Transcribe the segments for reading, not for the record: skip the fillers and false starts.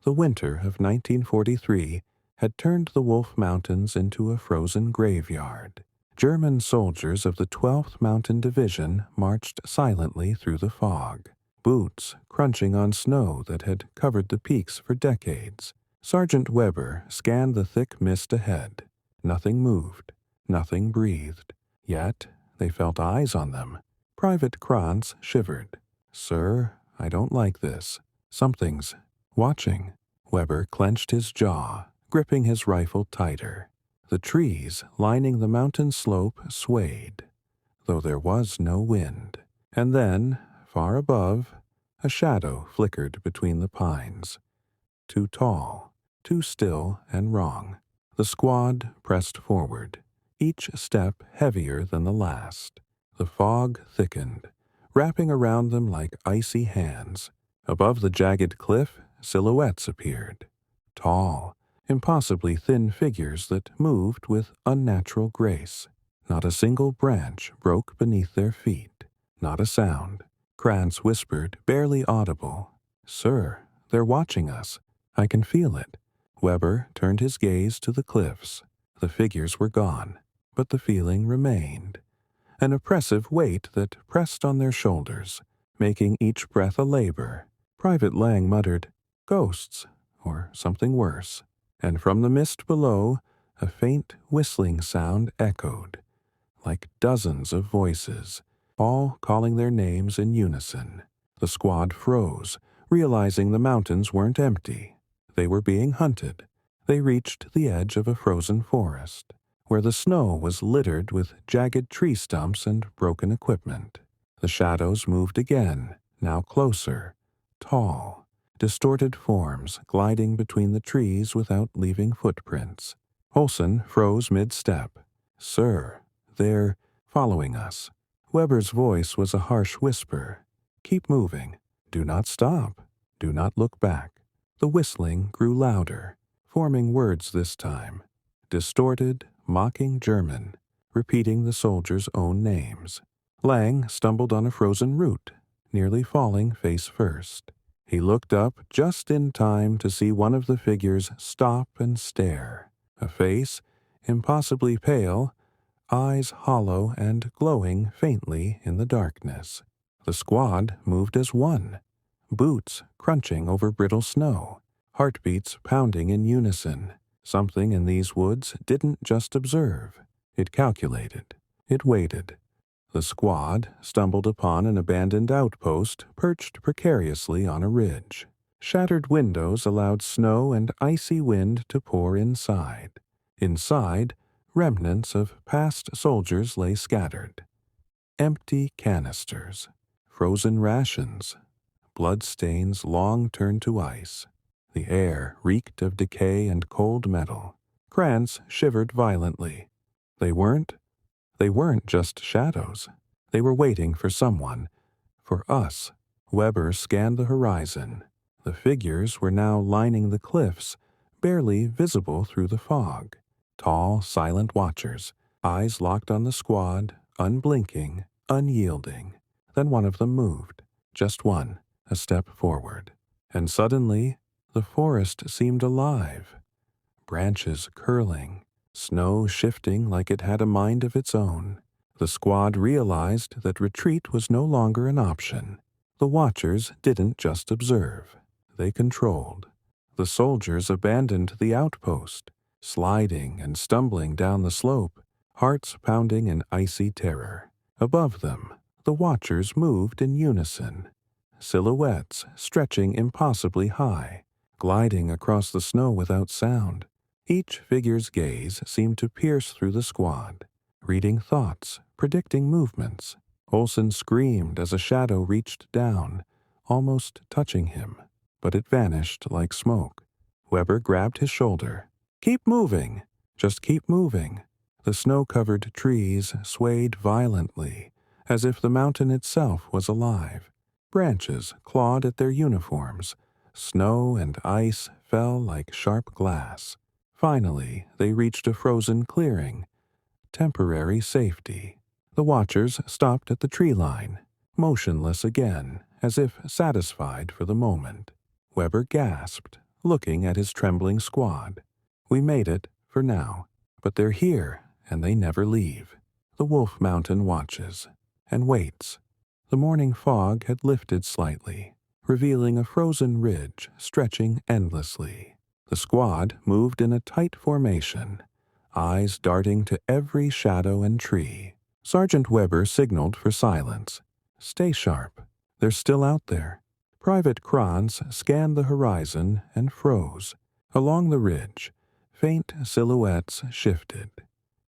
The winter of 1943 had turned the Wolf Mountains into a frozen graveyard. German soldiers of the 12th Mountain Division marched silently through the fog, boots crunching on snow that had covered the peaks for decades. Sergeant Weber scanned the thick mist ahead. Nothing moved, nothing breathed. Yet they felt eyes on them. Private Krantz shivered. "Sir, I don't like this. Something's watching." Weber clenched his jaw, gripping his rifle tighter. The trees lining the mountain slope swayed, though there was no wind. And then, far above, a shadow flickered between the pines. Too tall, too still and wrong. The squad pressed forward, each step heavier than the last. The fog thickened, wrapping around them like icy hands. Above the jagged cliff, silhouettes appeared. Tall, impossibly thin figures that moved with unnatural grace. Not a single branch broke beneath their feet. Not a sound. Krantz whispered, barely audible, "Sir, they're watching us. I can feel it." Weber turned his gaze to the cliffs. The figures were gone, but the feeling remained. An oppressive weight that pressed on their shoulders, making each breath a labor. Private Lang muttered, "Ghosts, or something worse." And from the mist below, a faint whistling sound echoed, like dozens of voices, all calling their names in unison. The squad froze, realizing the mountains weren't empty. They were being hunted. They reached the edge of a frozen forest, where the snow was littered with jagged tree stumps and broken equipment. The shadows moved again, now closer, tall, distorted forms gliding between the trees without leaving footprints. Olsen froze mid-step. "Sir, they're following us." Weber's voice was a harsh whisper. "Keep moving. Do not stop. Do not look back." The whistling grew louder, forming words this time. Distorted, mocking German, repeating the soldiers' own names. Lang stumbled on a frozen root, nearly falling face first. He looked up just in time to see one of the figures stop and stare. A face, impossibly pale, eyes hollow and glowing faintly in the darkness. The squad moved as one, boots crunching over brittle snow, heartbeats pounding in unison. Something in these woods didn't just observe. It calculated. It waited. The squad stumbled upon an abandoned outpost perched precariously on a ridge. Shattered windows allowed snow and icy wind to pour inside. Inside, remnants of past soldiers lay scattered. Empty canisters, frozen rations, bloodstains long turned to ice. The air reeked of decay and cold metal. Krantz shivered violently. They weren't just shadows. They were waiting for someone. For us. Weber scanned the horizon. The figures were now lining the cliffs, barely visible through the fog. Tall, silent watchers, eyes locked on the squad, unblinking, unyielding. Then one of them moved. Just one, a step forward. And suddenly, the forest seemed alive. Branches curling, snow shifting like it had a mind of its own. The squad realized that retreat was no longer an option. The watchers didn't just observe. They controlled. The soldiers abandoned the outpost, sliding and stumbling down the slope, hearts pounding in icy terror. Above them, the watchers moved in unison, silhouettes stretching impossibly high, gliding across the snow without sound. Each figure's gaze seemed to pierce through the squad, reading thoughts, predicting movements. Olsen screamed as a shadow reached down, almost touching him, but it vanished like smoke. Weber grabbed his shoulder. "Keep moving! Just keep moving!" The snow-covered trees swayed violently, as if the mountain itself was alive. Branches clawed at their uniforms. Snow and ice fell like sharp glass. Finally, they reached a frozen clearing. Temporary safety. The watchers stopped at the tree line, motionless again, as if satisfied for the moment. Weber gasped, looking at his trembling squad. "We made it, for now. But they're here, and they never leave." The Wolf Mountain watches, and waits. The morning fog had lifted slightly, revealing a frozen ridge stretching endlessly. The squad moved in a tight formation, eyes darting to every shadow and tree. Sergeant Weber signaled for silence. "Stay sharp. They're still out there." Private Kranz scanned the horizon and froze. Along the ridge, faint silhouettes shifted.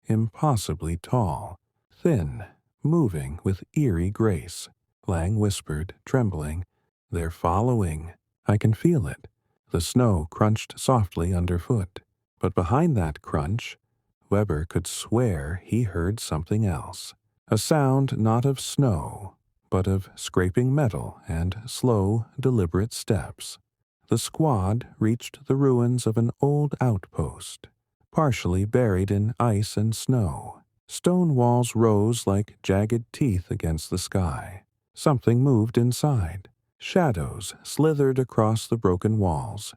Impossibly tall, thin, moving with eerie grace. Lang whispered, trembling, "They're following. I can feel it." The snow crunched softly underfoot. But behind that crunch, Weber could swear he heard something else. A sound not of snow, but of scraping metal and slow, deliberate steps. The squad reached the ruins of an old outpost, partially buried in ice and snow. Stone walls rose like jagged teeth against the sky. Something moved inside. Shadows slithered across the broken walls.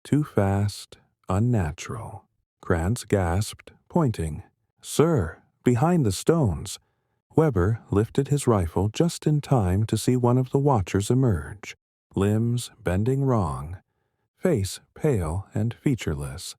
Too fast, unnatural. Krantz gasped, pointing. "Sir, behind the stones." Weber lifted his rifle just in time to see one of the watchers emerge, limbs bending wrong, face pale and featureless,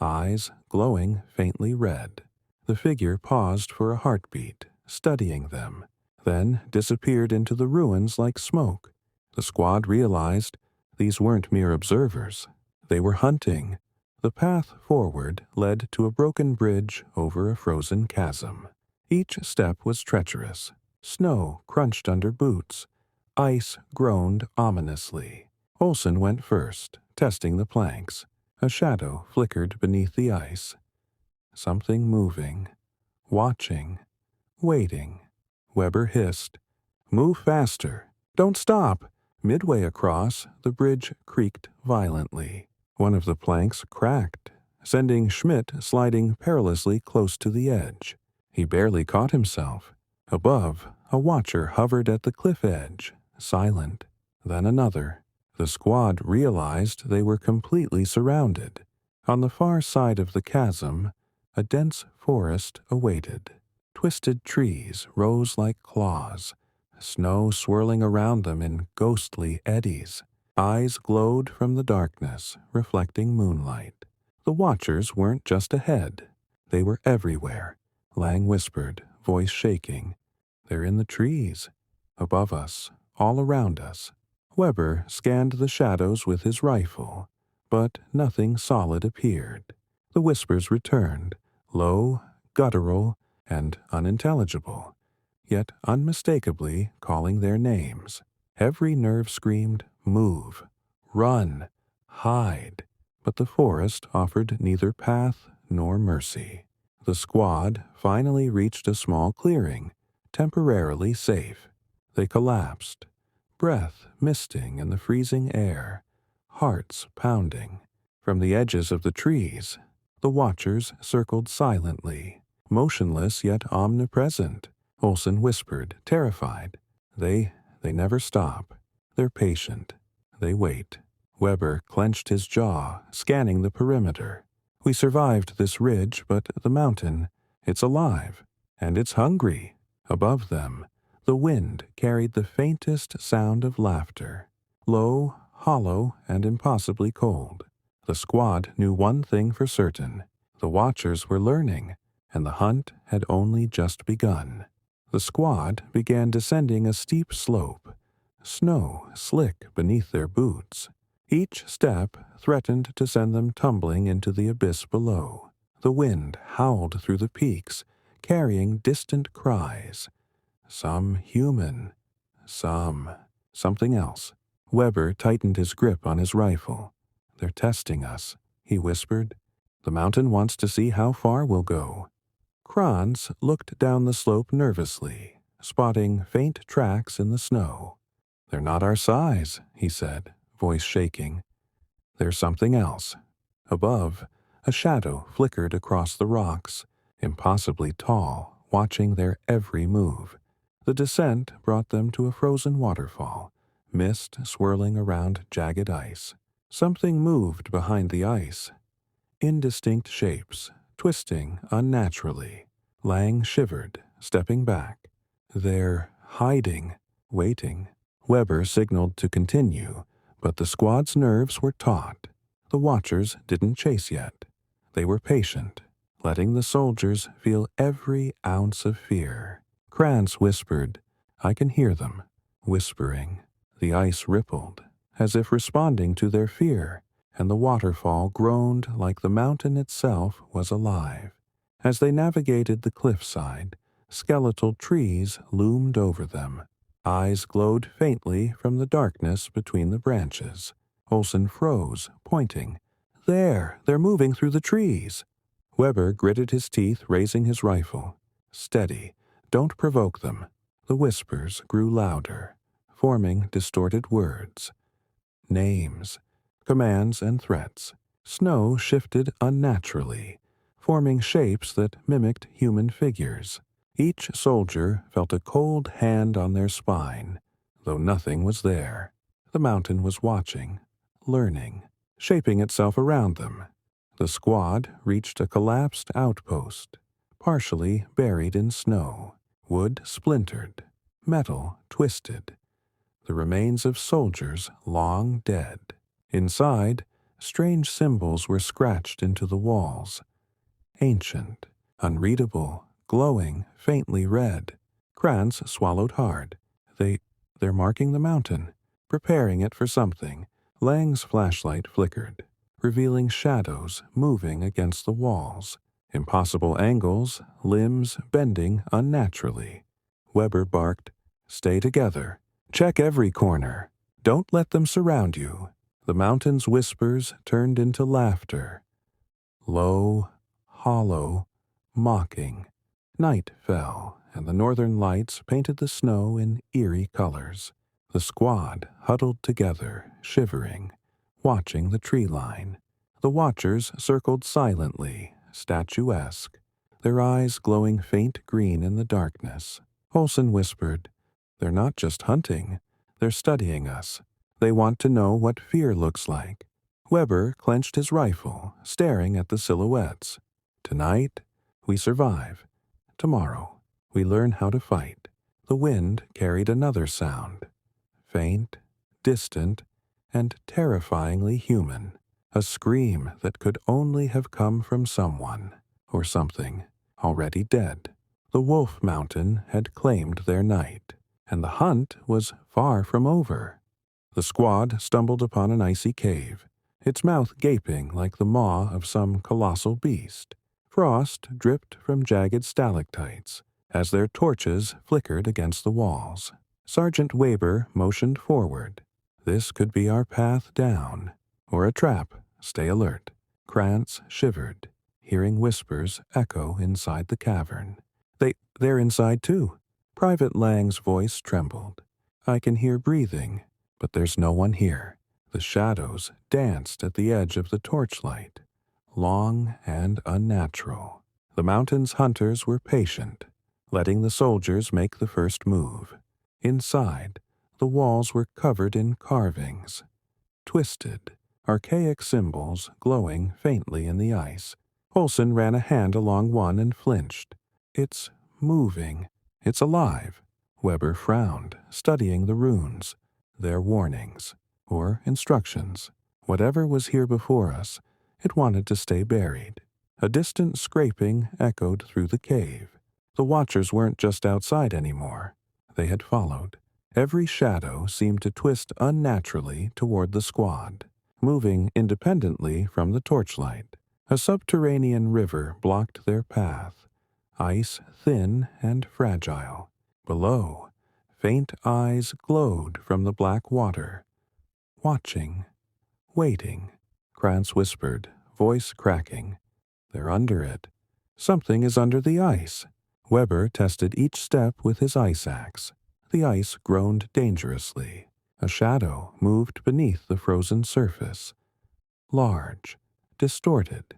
eyes glowing faintly red. The figure paused for a heartbeat, studying them, then disappeared into the ruins like smoke. The squad realized these weren't mere observers. They were hunting. The path forward led to a broken bridge over a frozen chasm. Each step was treacherous. Snow crunched under boots. Ice groaned ominously. Olson went first, testing the planks. A shadow flickered beneath the ice. Something moving, watching, waiting. Weber hissed, "Move faster. Don't stop." Midway across, the bridge creaked violently. One of the planks cracked, sending Schmidt sliding perilously close to the edge. He barely caught himself. Above, a watcher hovered at the cliff edge, silent. Then another. The squad realized they were completely surrounded. On the far side of the chasm, a dense forest awaited. Twisted trees rose like claws, snow swirling around them in ghostly eddies. Eyes glowed from the darkness, reflecting moonlight. The watchers weren't just ahead. They were everywhere. Lang whispered, voice shaking. "They're in the trees. Above us, all around us." Weber scanned the shadows with his rifle, but nothing solid appeared. The whispers returned, low, guttural, and unintelligible, yet unmistakably calling their names. Every nerve screamed, "Move, run, hide." But the forest offered neither path nor mercy. The squad finally reached a small clearing, temporarily safe. They collapsed, breath misting in the freezing air, hearts pounding. From the edges of the trees, the watchers circled silently, motionless yet omnipresent. Olson whispered, terrified. They never stop. They're patient. They wait." Weber clenched his jaw, scanning the perimeter. "We survived this ridge, but the mountain, it's alive, and it's hungry." Above them, the wind carried the faintest sound of laughter, low, hollow, and impossibly cold. The squad knew one thing for certain. The watchers were learning, and the hunt had only just begun. The squad began descending a steep slope, snow slick beneath their boots. Each step threatened to send them tumbling into the abyss below. The wind howled through the peaks, carrying distant cries. Some human, something else. Weber tightened his grip on his rifle. "They're testing us," he whispered. "The mountain wants to see how far we'll go." Kranz looked down the slope nervously, spotting faint tracks in the snow. "They're not our size," he said, voice shaking. "There's something else." Above, a shadow flickered across the rocks, impossibly tall, watching their every move. The descent brought them to a frozen waterfall, mist swirling around jagged ice. Something moved behind the ice. Indistinct shapes, twisting unnaturally. Lang shivered, stepping back. They're hiding, waiting. Weber signaled to continue, but the squad's nerves were taut. The watchers didn't chase yet. They were patient, letting the soldiers feel every ounce of fear. Krantz whispered, "I can hear them," whispering. The ice rippled, as if responding to their fear, and the waterfall groaned like the mountain itself was alive. As they navigated the cliffside, skeletal trees loomed over them. Eyes glowed faintly from the darkness between the branches. Olsen froze, pointing. "There! They're moving through the trees!" Weber gritted his teeth, raising his rifle. "Steady. Don't provoke them." The whispers grew louder, forming distorted words. Names, commands, and threats. Snow shifted unnaturally, forming shapes that mimicked human figures. Each soldier felt a cold hand on their spine, though nothing was there. The mountain was watching, learning, shaping itself around them. The squad reached a collapsed outpost, partially buried in snow. Wood splintered, metal twisted. The remains of soldiers long dead. Inside, strange symbols were scratched into the walls. Ancient, unreadable, glowing, faintly red. Krantz swallowed hard. They're marking the mountain, preparing it for something. Lang's flashlight flickered, revealing shadows moving against the walls. Impossible angles, limbs bending unnaturally. Weber barked, "Stay together. Check every corner. Don't let them surround you." The mountain's whispers turned into laughter. Low, hollow, mocking. Night fell, and the northern lights painted the snow in eerie colors. The squad huddled together, shivering, watching the tree line. The watchers circled silently, statuesque, their eyes glowing faint green in the darkness. Olsen whispered, "They're not just hunting, they're studying us. They want to know what fear looks like." Weber clenched his rifle, staring at the silhouettes. "Tonight, we survive. Tomorrow, we learn how to fight." The wind carried another sound, faint, distant, and terrifyingly human. A scream that could only have come from someone, or something, already dead. The Wolf Mountain had claimed their night, and the hunt was far from over. The squad stumbled upon an icy cave, its mouth gaping like the maw of some colossal beast. Frost dripped from jagged stalactites as their torches flickered against the walls. Sergeant Weber motioned forward. "This could be our path down, or a trap. Stay alert." Krantz shivered, hearing whispers echo inside the cavern. They're inside too." Private Lang's voice trembled. "I can hear breathing, but there's no one here." The shadows danced at the edge of the torchlight, long and unnatural. The mountain's hunters were patient, letting the soldiers make the first move. Inside, the walls were covered in carvings, twisted, archaic symbols glowing faintly in the ice. Olsen ran a hand along one and flinched. "It's moving. It's alive." Weber frowned, studying the runes, their warnings, or instructions. Whatever was here before us, it wanted to stay buried. A distant scraping echoed through the cave. The watchers weren't just outside anymore. They had followed. Every shadow seemed to twist unnaturally toward the squad, moving independently from the torchlight. A subterranean river blocked their path, ice thin and fragile. Below, faint eyes glowed from the black water. "Watching, waiting," Krantz whispered, voice cracking. "They're under it. Something is under the ice." Weber tested each step with his ice axe. The ice groaned dangerously. A shadow moved beneath the frozen surface. Large, distorted,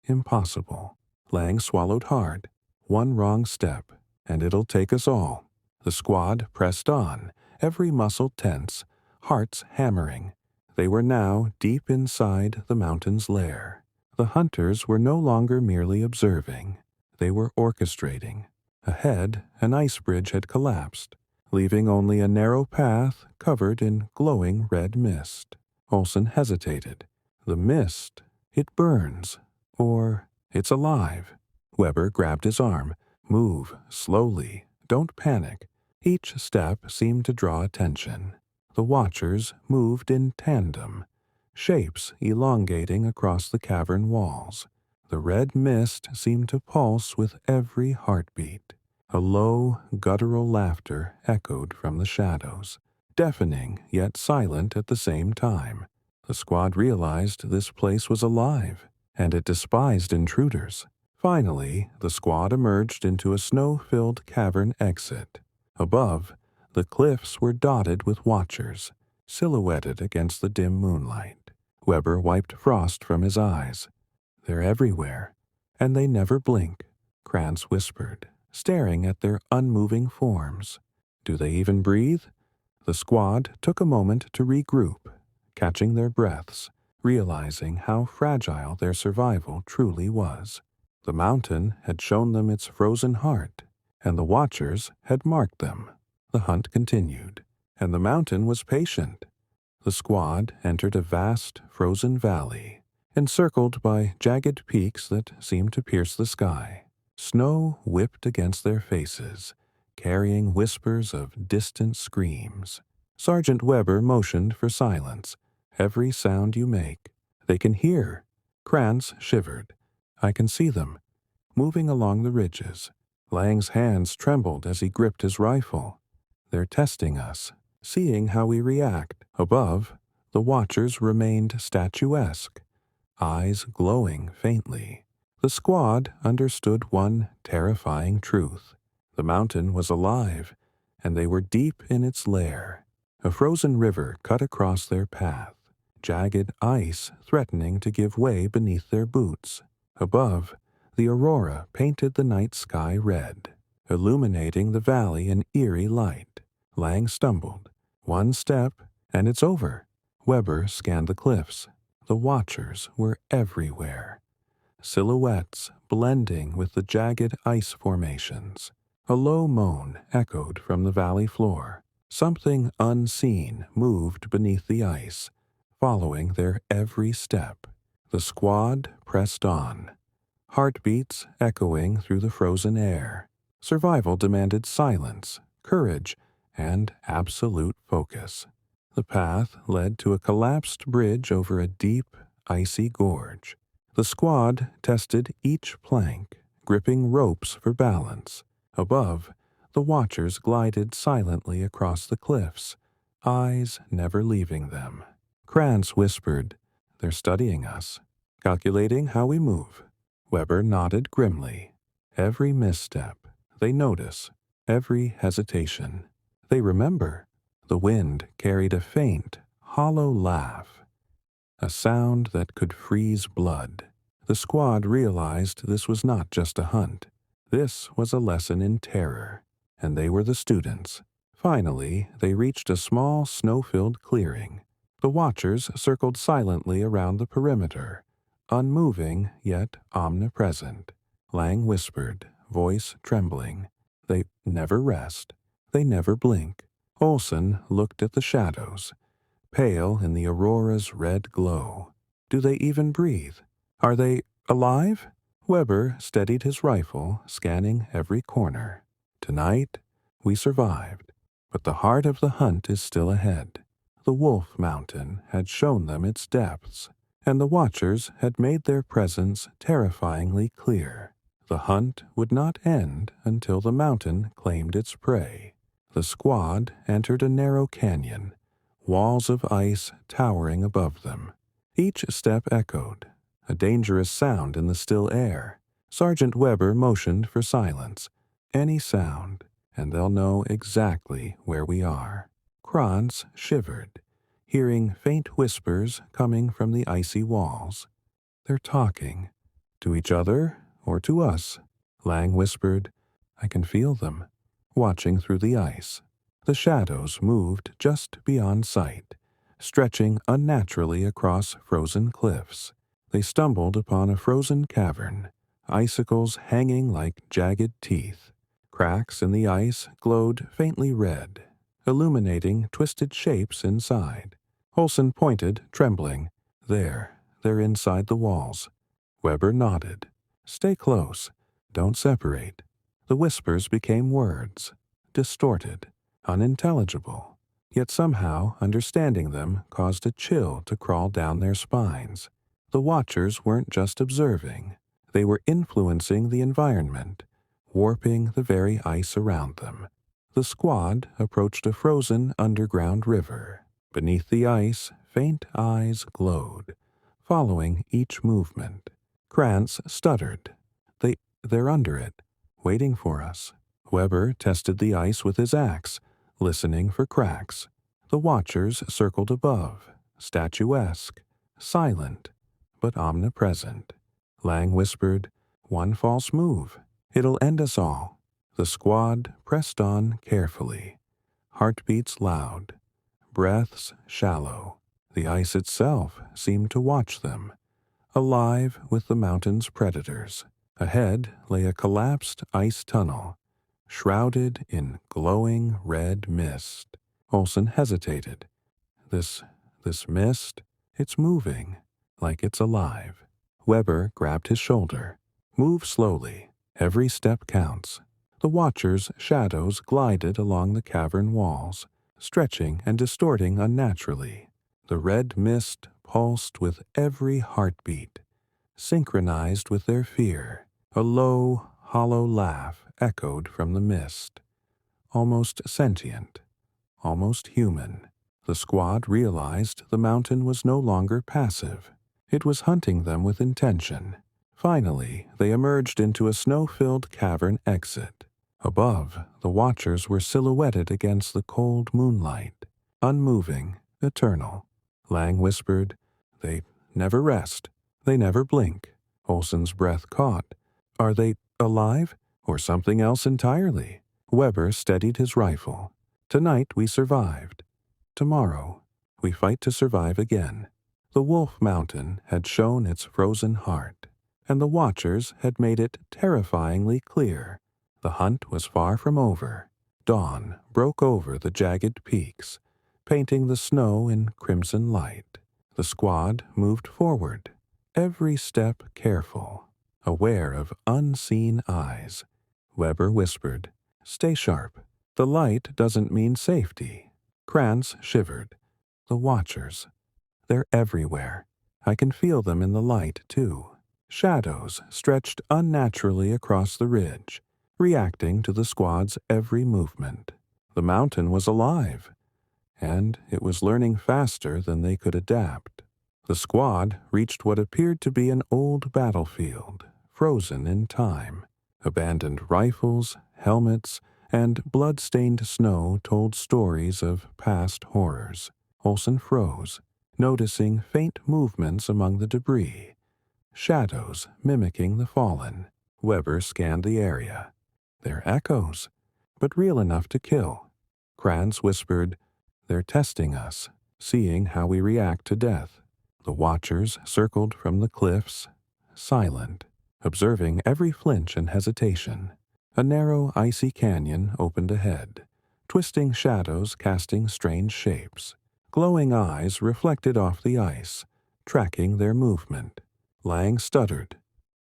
impossible. Lang swallowed hard. One wrong step, and it'll take us all. The squad pressed on, every muscle tense, hearts hammering. They were now deep inside the mountain's lair. The hunters were no longer merely observing. They were orchestrating. Ahead, an ice bridge had collapsed, leaving only a narrow path covered in glowing red mist. Olsen hesitated. The mist, it burns. Or it's alive. Weber grabbed his arm. Move, slowly. Don't panic. Each step seemed to draw attention. The watchers moved in tandem, shapes elongating across the cavern walls. The red mist seemed to pulse with every heartbeat. A low, guttural laughter echoed from the shadows, deafening yet silent at the same time. The squad realized this place was alive, and it despised intruders. Finally, the squad emerged into a snow-filled cavern exit. Above, the cliffs were dotted with watchers, silhouetted against the dim moonlight. Weber wiped frost from his eyes. They're everywhere, and they never blink, Krantz whispered, staring at their unmoving forms. Do they even breathe? The squad took a moment to regroup, catching their breaths, realizing how fragile their survival truly was. The mountain had shown them its frozen heart, and the watchers had marked them. The hunt continued, and the mountain was patient. The squad entered a vast, frozen valley, encircled by jagged peaks that seemed to pierce the sky. Snow whipped against their faces, carrying whispers of distant screams. Sergeant Weber motioned for silence. Every sound you make, they can hear. Krantz shivered. I can see them, moving along the ridges. Lang's hands trembled as he gripped his rifle. They're testing us, seeing how we react. Above, the watchers remained statuesque, eyes glowing faintly. The squad understood one terrifying truth. The mountain was alive, and they were deep in its lair. A frozen river cut across their path, jagged ice threatening to give way beneath their boots. Above, the aurora painted the night sky red, illuminating the valley in eerie light. Lang stumbled. One step, and it's over. Weber scanned the cliffs. The watchers were everywhere, silhouettes blending with the jagged ice formations. A low moan echoed from the valley floor. Something unseen moved beneath the ice, following their every step. The squad pressed on, heartbeats echoing through the frozen air. Survival demanded silence, courage, and absolute focus. The path led to a collapsed bridge over a deep, icy gorge. The squad tested each plank, gripping ropes for balance. Above, the watchers glided silently across the cliffs, eyes never leaving them. Krantz whispered, They're studying us, calculating how we move. Weber nodded grimly. Every misstep, they notice. Every hesitation, they remember. The wind carried a faint, hollow laugh, a sound that could freeze blood. The squad realized this was not just a hunt. This was a lesson in terror, and they were the students. Finally, they reached a small, snow-filled clearing. The watchers circled silently around the perimeter, unmoving yet omnipresent. Lang whispered, voice trembling, They never rest. They never blink. Olsen looked at the shadows, pale in the aurora's red glow. Do they even breathe? Are they alive? Weber steadied his rifle, scanning every corner. Tonight, we survived, but the heart of the hunt is still ahead. The Wolf Mountain had shown them its depths, and the watchers had made their presence terrifyingly clear. The hunt would not end until the mountain claimed its prey. The squad entered a narrow canyon, walls of ice towering above them. Each step echoed, a dangerous sound in the still air. Sergeant Weber motioned for silence. Any sound, and they'll know exactly where we are. Krantz shivered, hearing faint whispers coming from the icy walls. They're talking. To each other or to us? Lang whispered. I can feel them, watching through the ice. The shadows moved just beyond sight, stretching unnaturally across frozen cliffs. They stumbled upon a frozen cavern, icicles hanging like jagged teeth. Cracks in the ice glowed faintly red, illuminating twisted shapes inside. Olson pointed, trembling. They're inside the walls. Weber nodded. Stay close. Don't separate. The whispers became words, distorted, unintelligible. Yet somehow understanding them caused a chill to crawl down their spines. The watchers weren't just observing. They were influencing the environment, warping the very ice around them. The squad approached a frozen underground river. Beneath the ice, faint eyes glowed, following each movement. Krantz stuttered. They're under it, waiting for us. Weber tested the ice with his axe, listening for cracks. The watchers circled above, statuesque, silent, but omnipresent. Lang whispered, "One false move. It'll end us all." The squad pressed on carefully, heartbeats loud, breaths shallow. The ice itself seemed to watch them, alive with the mountain's predators. Ahead lay a collapsed ice tunnel, shrouded in glowing red mist. Olson hesitated. This mist, it's moving, like it's alive. Weber grabbed his shoulder. Move slowly. Every step counts. The watchers' shadows glided along the cavern walls, stretching and distorting unnaturally. The red mist pulsed with every heartbeat, synchronized with their fear. A low, hollow laugh echoed from the mist, almost sentient, almost human. The squad realized the mountain was no longer passive. It was hunting them with intention. Finally, they emerged into a snow-filled cavern exit. Above, the watchers were silhouetted against the cold moonlight, unmoving, eternal. Lang whispered, "They never rest. They never blink." Olson's breath caught. "Are they alive, or something else entirely?" Weber steadied his rifle. "Tonight we survived. Tomorrow we fight to survive again." The Wolf Mountain had shown its frozen heart, and the watchers had made it terrifyingly clear. The hunt was far from over. Dawn broke over the jagged peaks, painting the snow in crimson light. The squad moved forward, every step careful, aware of unseen eyes. Weber whispered, "Stay sharp. The light doesn't mean safety." Krantz shivered. "The watchers. They're everywhere. I can feel them in the light, too." Shadows stretched unnaturally across the ridge, reacting to the squad's every movement. The mountain was alive, and it was learning faster than they could adapt. The squad reached what appeared to be an old battlefield, frozen in time. Abandoned rifles, helmets, and blood-stained snow told stories of past horrors. Olson froze, noticing faint movements among the debris, shadows mimicking the fallen. Weber scanned the area. "They're echoes, but real enough to kill." Krantz whispered, "They're testing us, seeing how we react to death." The watchers circled from the cliffs, silent, observing every flinch and hesitation. A narrow, icy canyon opened ahead, twisting shadows casting strange shapes. Glowing eyes reflected off the ice, tracking their movement. Lang stuttered.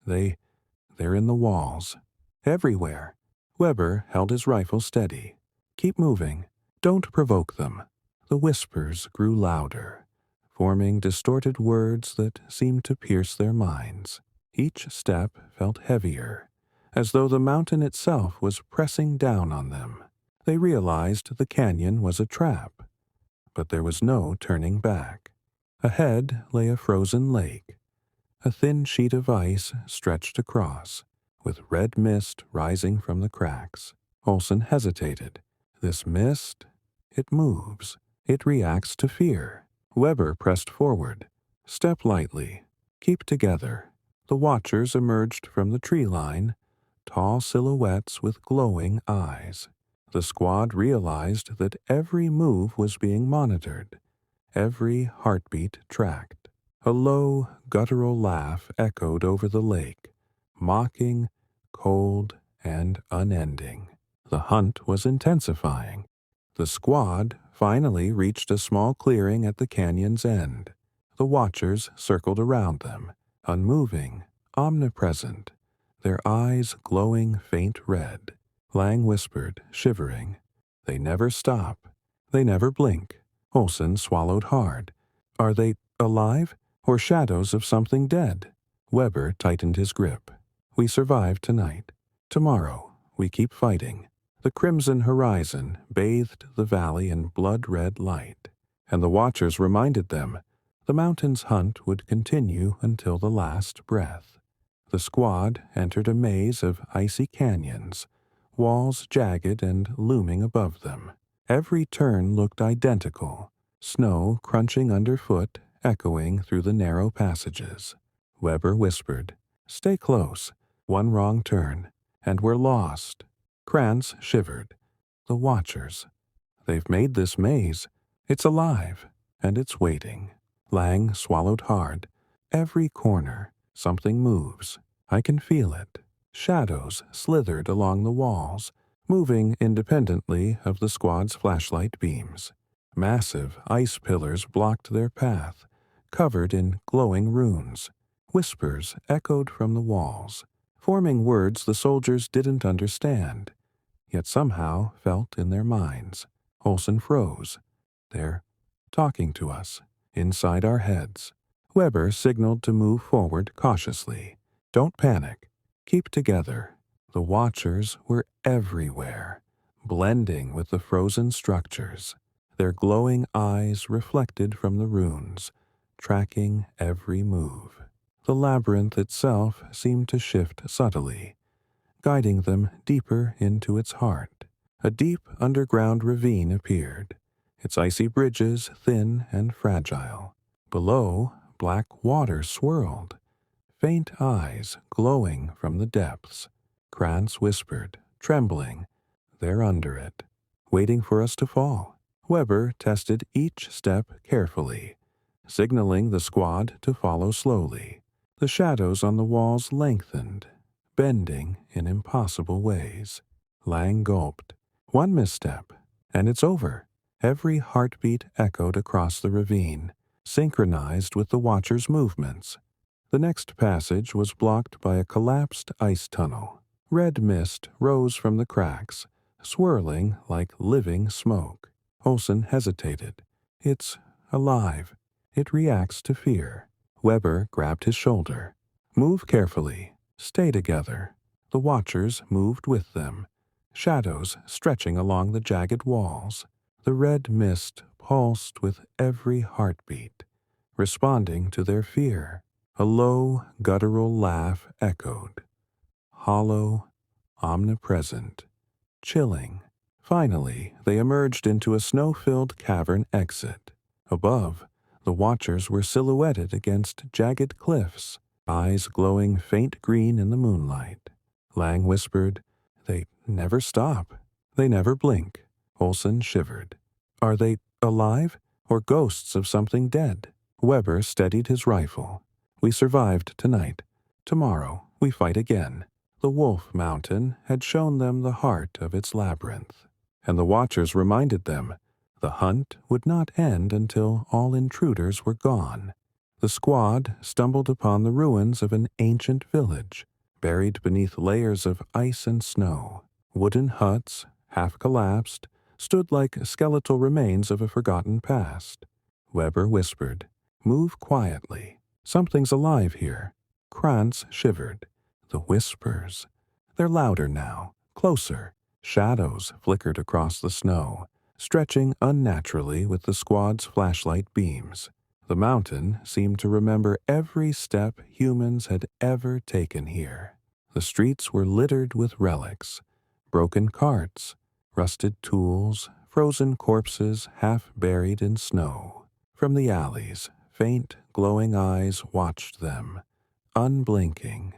They're in the walls. Everywhere." Weber held his rifle steady. "Keep moving. Don't provoke them." The whispers grew louder, forming distorted words that seemed to pierce their minds. Each step felt heavier, as though the mountain itself was pressing down on them. They realized the canyon was a trap, but there was no turning back. Ahead lay a frozen lake. A thin sheet of ice stretched across, with red mist rising from the cracks. Olson hesitated. "This mist, it moves. It reacts to fear." Weber pressed forward. "Step lightly. Keep together." The watchers emerged from the tree line, tall silhouettes with glowing eyes. The squad realized that every move was being monitored, every heartbeat tracked. A low, guttural laugh echoed over the lake, mocking, cold, and unending. The hunt was intensifying. The squad finally reached a small clearing at the canyon's end. The watchers circled around them, unmoving, omnipresent, their eyes glowing faint red. Lang whispered, shivering, "They never stop. They never blink." Olson swallowed hard. "Are they alive, or shadows of something dead?" Weber tightened his grip. "We survived tonight. Tomorrow, we keep fighting." The crimson horizon bathed the valley in blood-red light, and the watchers reminded them the mountain's hunt would continue until the last breath. The squad entered a maze of icy canyons, walls jagged and looming above them. Every turn looked identical, snow crunching underfoot, echoing through the narrow passages. Weber whispered, "Stay close. One wrong turn, and we're lost." Krantz shivered. "The Watchers. They've made this maze. It's alive, and it's waiting." Lang swallowed hard. "Every corner, something moves. I can feel it." Shadows slithered along the walls, moving independently of the squad's flashlight beams. Massive ice pillars blocked their path, covered in glowing runes. Whispers echoed from the walls, forming words the soldiers didn't understand, yet somehow felt in their minds. Olson froze. "They're talking to us, inside our heads." Weber signaled to move forward cautiously. "Don't panic. Keep together." The Watchers were everywhere, blending with the frozen structures, their glowing eyes reflected from the runes, tracking every move. The labyrinth itself seemed to shift subtly, guiding them deeper into its heart. A deep underground ravine appeared, its icy bridges thin and fragile. Below, black water swirled, faint eyes glowing from the depths. Krantz whispered, trembling, "They're under it, waiting for us to fall." Weber tested each step carefully, signaling the squad to follow slowly. The shadows on the walls lengthened, bending in impossible ways. Lang gulped. One misstep, and it's over. Every heartbeat echoed across the ravine, synchronized with the Watcher's movements. The next passage was blocked by a collapsed ice tunnel. Red mist rose from the cracks, swirling like living smoke. Olson hesitated. "It's alive. It reacts to fear." Weber grabbed his shoulder. "Move carefully. Stay together." The Watchers moved with them, shadows stretching along the jagged walls. The red mist pulsed with every heartbeat, responding to their fear. A low, guttural laugh echoed, hollow, omnipresent, chilling. Finally, they emerged into a snow-filled cavern exit. Above, the Watchers were silhouetted against jagged cliffs, eyes glowing faint green in the moonlight. Lang whispered, "They never stop. They never blink." Olson shivered. "Are they alive, or ghosts of something dead?" Weber steadied his rifle. "We survived tonight. Tomorrow, we fight again." The Wolf Mountain had shown them the heart of its labyrinth, and the Watchers reminded them the hunt would not end until all intruders were gone. The squad stumbled upon the ruins of an ancient village, buried beneath layers of ice and snow. Wooden huts, half collapsed, stood like skeletal remains of a forgotten past. Weber whispered, "Move quietly. Something's alive here." Krantz shivered. The whispers. They're louder now, closer. Shadows flickered across the snow, stretching unnaturally with the squad's flashlight beams. The mountain seemed to remember every step humans had ever taken here. The streets were littered with relics, broken carts, rusted tools, frozen corpses half buried in snow. From the alleys, faint, glowing eyes watched them, unblinking,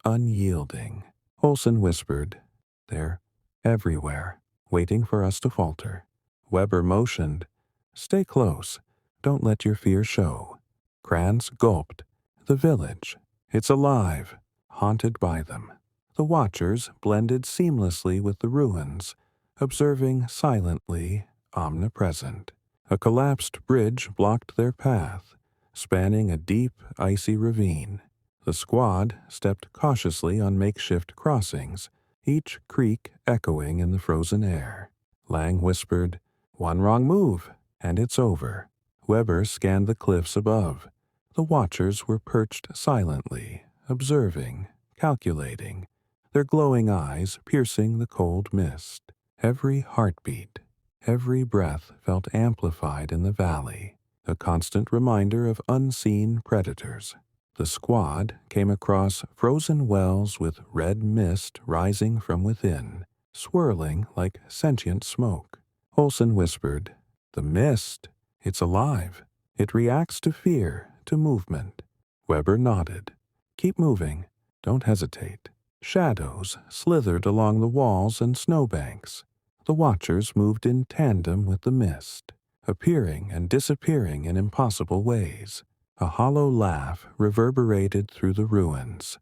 unyielding. Olson whispered, "They're everywhere, waiting for us to falter." Weber motioned, "Stay close. Don't let your fear show. Kranz gulped. The village. It's alive, haunted by them. The watchers blended seamlessly with the ruins, observing silently, omnipresent. A collapsed bridge blocked their path, spanning a deep, icy ravine. The squad stepped cautiously on makeshift crossings, each creak echoing in the frozen air. Lang whispered, "One wrong move, and it's over." Weber scanned the cliffs above. The watchers were perched silently, observing, calculating, their glowing eyes piercing the cold mist. Every heartbeat, every breath felt amplified in the valley, a constant reminder of unseen predators. The squad came across frozen wells with red mist rising from within, swirling like sentient smoke. Olsen whispered, "The mist, it's alive. It reacts to fear, to movement." Weber nodded. "Keep moving. Don't hesitate." Shadows slithered along the walls and snowbanks. The watchers moved in tandem with the mist, appearing and disappearing in impossible ways. A hollow laugh reverberated through the ruins.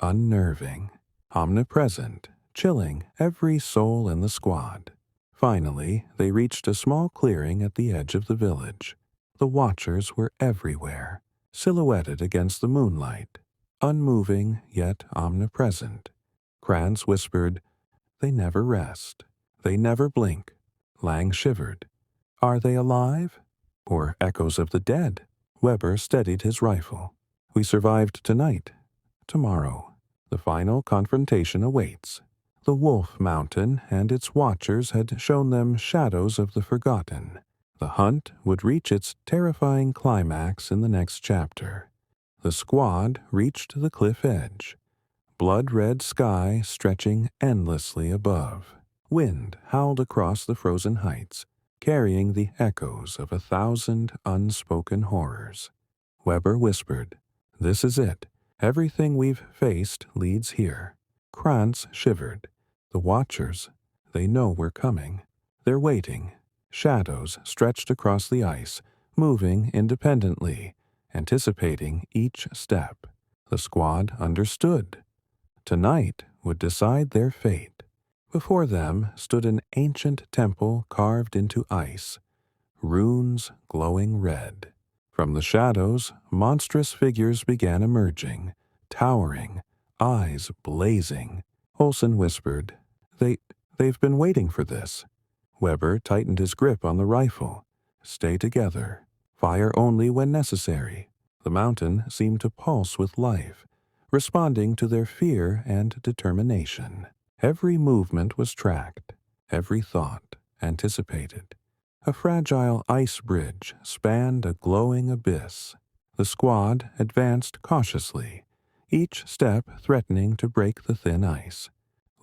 Unnerving, omnipresent, chilling every soul in the squad. Finally, they reached a small clearing at the edge of the village. The watchers were everywhere, silhouetted against the moonlight, unmoving yet omnipresent. Kranz whispered, "They never rest. They never blink." Lang shivered. "Are they alive? Or echoes of the dead?" Weber steadied his rifle. "We survived tonight. Tomorrow, the final confrontation awaits." The Wolf Mountain and its watchers had shown them shadows of the forgotten. The hunt would reach its terrifying climax in the next chapter. The squad reached the cliff edge, blood-red sky stretching endlessly above. Wind howled across the frozen heights, carrying the echoes of 1,000 unspoken horrors. Weber whispered, "This is it. Everything we've faced leads here." Kranz shivered. The watchers, they know we're coming. They're waiting. Shadows stretched across the ice, moving independently, anticipating each step. The squad understood. Tonight would decide their fate. Before them stood an ancient temple carved into ice, runes glowing red. From the shadows, monstrous figures began emerging, towering, eyes blazing. Olsen whispered, They've been waiting for this." Weber tightened his grip on the rifle. "Stay together. Fire only when necessary." The mountain seemed to pulse with life, responding to their fear and determination. Every movement was tracked, every thought anticipated. A fragile ice bridge spanned a glowing abyss. The squad advanced cautiously, each step threatening to break the thin ice.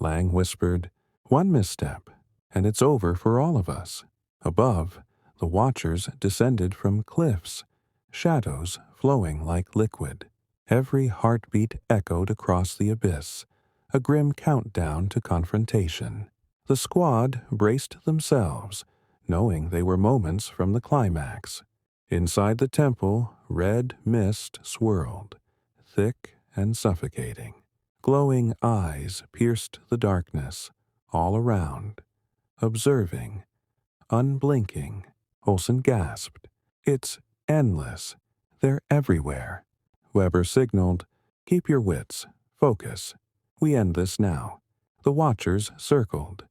Lang whispered, "One misstep, and it's over for all of us." Above, the watchers descended from cliffs, shadows flowing like liquid. Every heartbeat echoed across the abyss, a grim countdown to confrontation. The squad braced themselves, knowing they were moments from the climax. Inside the temple, red mist swirled, thick and suffocating. Glowing eyes pierced the darkness, all around, observing, unblinking. Olsen gasped. "It's endless. They're everywhere." Weber signaled, "Keep your wits. Focus. We end this now." The watchers circled,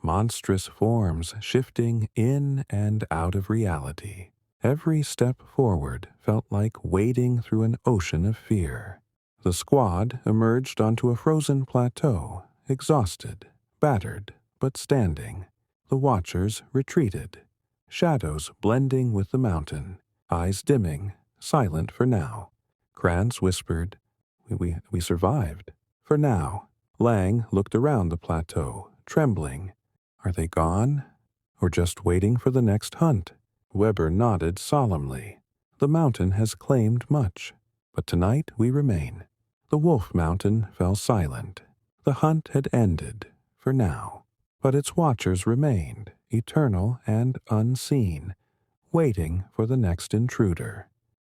monstrous forms shifting in and out of reality. Every step forward felt like wading through an ocean of fear. The squad emerged onto a frozen plateau, exhausted, battered, but standing. The watchers retreated, shadows blending with the mountain, eyes dimming, silent for now. Kranz whispered, We survived. For now." Lang looked around the plateau, trembling. "Are they gone? Or just waiting for the next hunt?" Weber nodded solemnly. "The mountain has claimed much, but tonight we remain." The Wolf Mountain fell silent. The hunt had ended, for now, but its watchers remained, eternal and unseen, waiting for the next intruder.